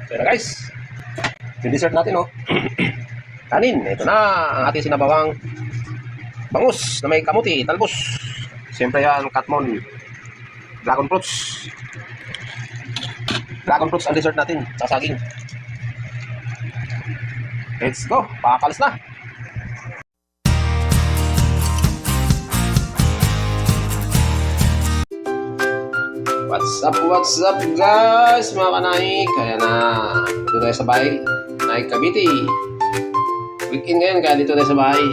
So yun na guys, yung dessert natin oh. Kanin, ito na ang ating sinabawang bangus na may kamuti, talbos. Siyempre yan, katmon, dragon fruits. Dragon fruits ang dessert natin, sasaging. Let's go, pakakalas na. What's up guys, mga kanaik. Kaya na, dito tayo sa bahay, Naik Cavite. Weekend ngayon, kaya dito tayo sa bahay.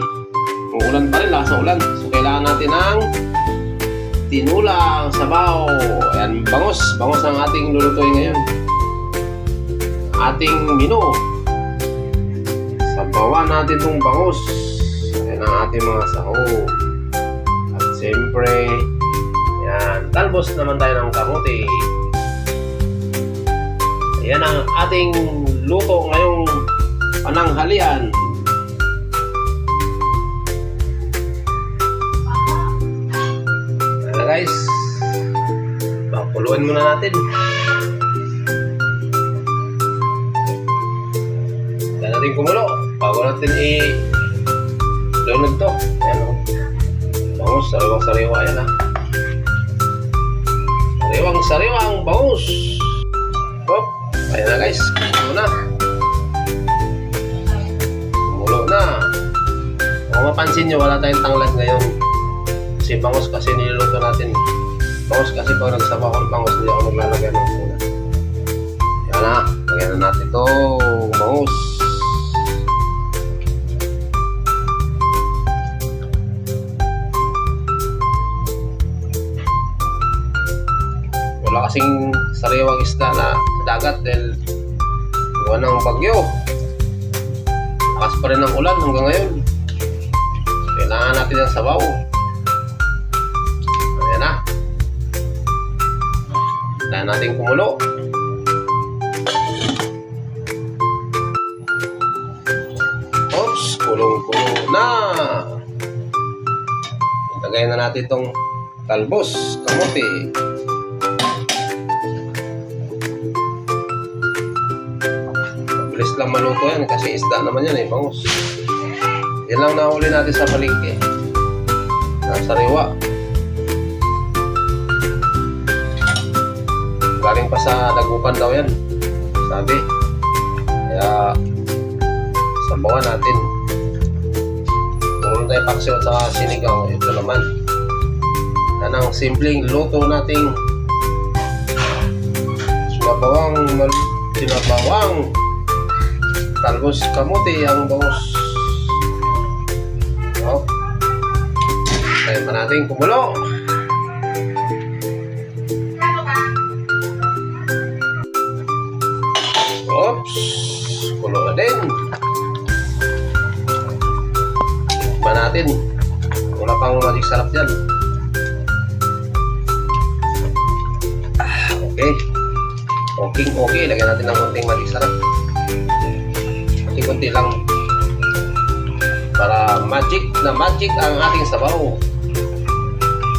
Uulan pa rin, lakas ng ulan. So kailangan natin ng tinulang sabaw. Ayan, bangus ang ating lulutuin ngayon. Ating menu. Sabawan natin itong bangus. Ayan ang ating mga sahog. At siyempre, yan, talbos naman tayo ng kamote. Ayan ang ating luto ngayong pananghalian. Ayan guys, pakuluan muna natin. Ayan natin kumulo bago natin i-lunod to. Ayan o, bangus, sariwang-sariwa. Ayan ha, sariwang bangus. Hop, ayan na guys, kumulo na. Kung mapansin nyo, wala tayong tanglad ngayon kasi bangus kasi niluluto natin. Bangus kasi pag nagsabaw ko ng bangus, hindi ako maglalagay ng muna. Ayan na, lagyan na natin ito bangus. Wala kasing sariwang isda na sa dagat dahil gawa ng bagyo. Lakas pa rin ang ulan hanggang ngayon. Kailangan natin ng sabaw. Ayan na. Kailangan natin kumulo. Oops, kulong-kulo na. Ilagay na natin itong talbos, kamote. Bilis lang maluto yan kasi isda naman yan bangus. Yan lang nahuli natin sa palengke na sariwa. Galing pa sa dagupan daw yan, sabi. Kaya sabawan natin. Tulong tayo paksiw at saka sinigang. Ito naman yan ang simpleng luto nating sinabawang talbos kamote ang bangus. So, tayo pa natin kumulo. Oops, kulo na din. Tikman natin. Wala pang magic sarap yan. Okay. Lagyan natin ng konting magic sarap. Kunti lang para magic ang ating sabaw.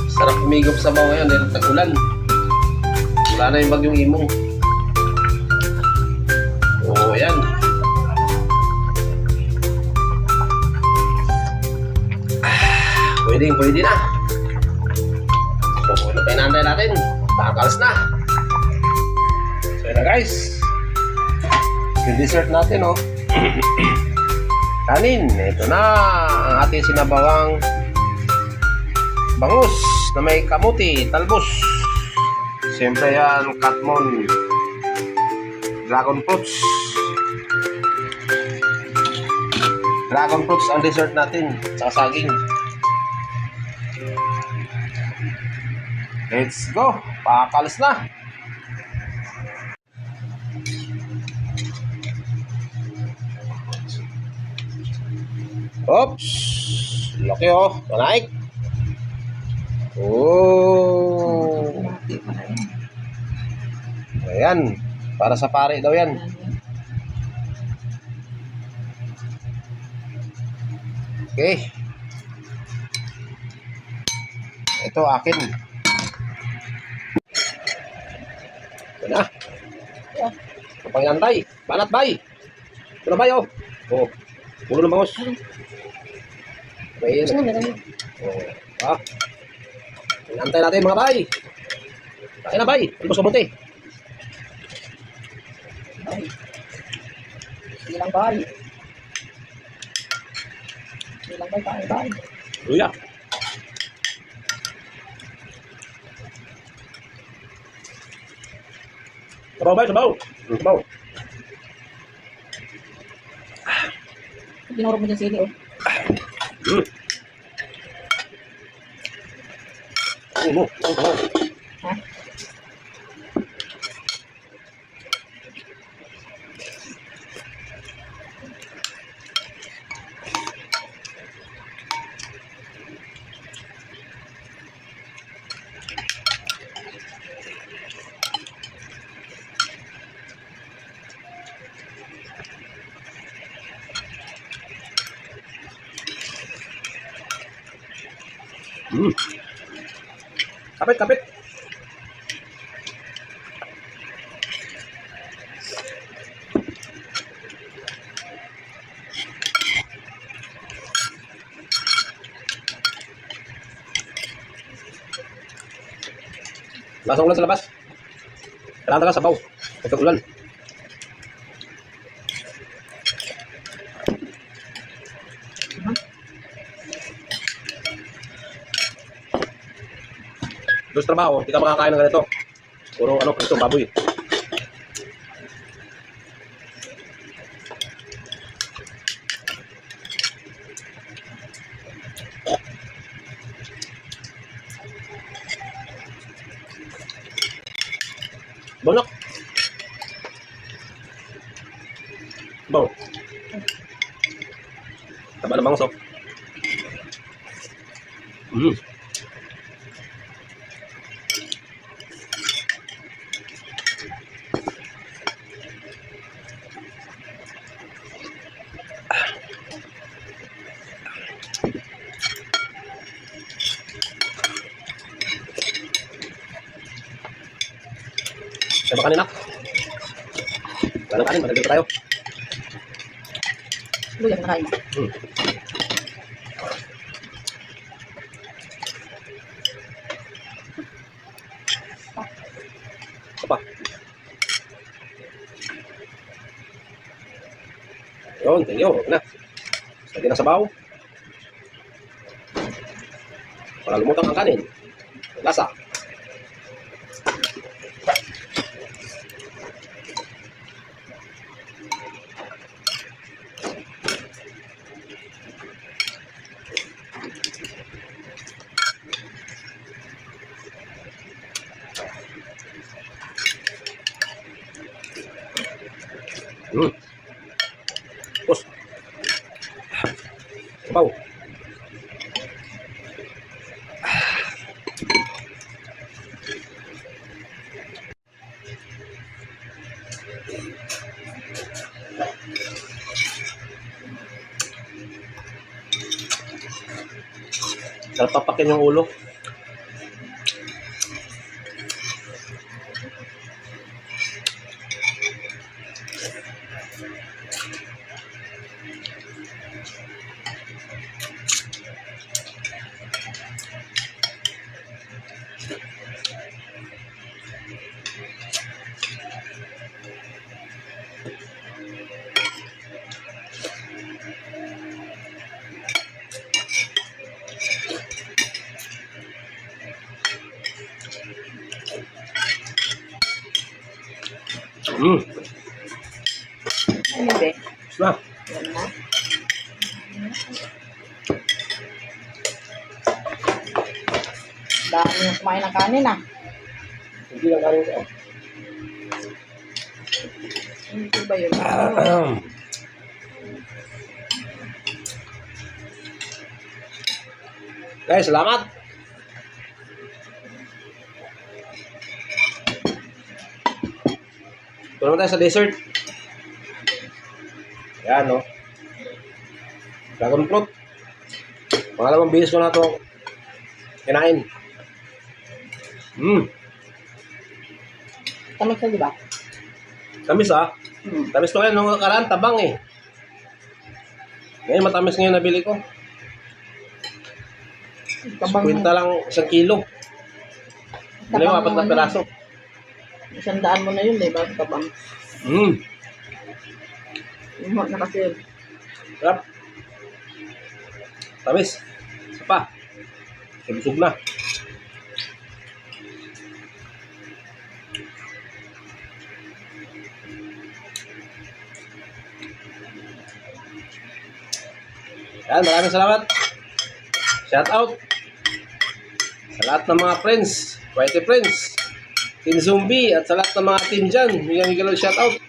Sarap umigop sabaw ngayon dahil tag-ulan. Wala na yung bagyong imong. Oo, yan. Pwede na. Ano pa inaantay natin? Pakakalas na. So yun na guys, yung dessert natin oh. Kanin, ito na ang ating sinabawang bangus na may kamuti, talbos. Siyempre yan, katmon, dragon fruits. Dragon fruits ang dessert natin, sasaging. Let's go, pakakalas na. Oops, laki oh, Naik. Oh, ayan, para sa pare daw yan. Okay, ito akin. Ito na. Pangintay. Banat, bay. Ito na, bay, oh. Oh. Pulo ng bangos. Okay, yun. Oh. Ah. Pangintay natin, mga bay. Kain na, bay. Ilbos ka bunti. Ilang bay. Ilang bay, kain bay. Luya. Sabaw, bay, sabaw. Sabaw. Binurog mo dyan sili, oh. Ha? Kapit, kapit. Lasang ulan sa labas. Kailangan talaga sabaw. Pagka-ulan. Doon sa trabaho, hindi ka makakain ng ganito. Puro ano, ito, baboy. Bonok. Baw. Taba na bangso. Siya ba kanina? Wala ng kanin, matagil tayo. Luya, nakain mo. Apa? Yun, thank you. Na. Lagyan ng sabaw. Para lumutang ang kanin. Lasa. Pus. Sabaw. Sarap papakin yung ulo. Ano yun, be? Na. Yan na. Dami yung kumain ng kanin, ah. Hindi lang kanin ko. Hindi ba yun? Guys, salamat. Ito naman tayo sa dessert. Ayan, no? Dragon fruit. Pangalawang bihis ko na ito kinain. Tamis na, di ba? Tamis ah. Hmm. Tamis to ngayon. Nung nakaraan, tabang eh. Ngayon, matamis ngayon nabili ko. Tabang 50 lang 1 kilo. Bili ko, 4 na piraso. 100 mo na yun, di ba? Tabang. Umot na kasi yun. Sarap. Tamis. Isa pa. Busog na. Yan, maraming salamat. Shout out sa lahat ng mga friends, Whitey friends, Team Zombie, at sa lahat ng mga team dyan. Bigyan shout out.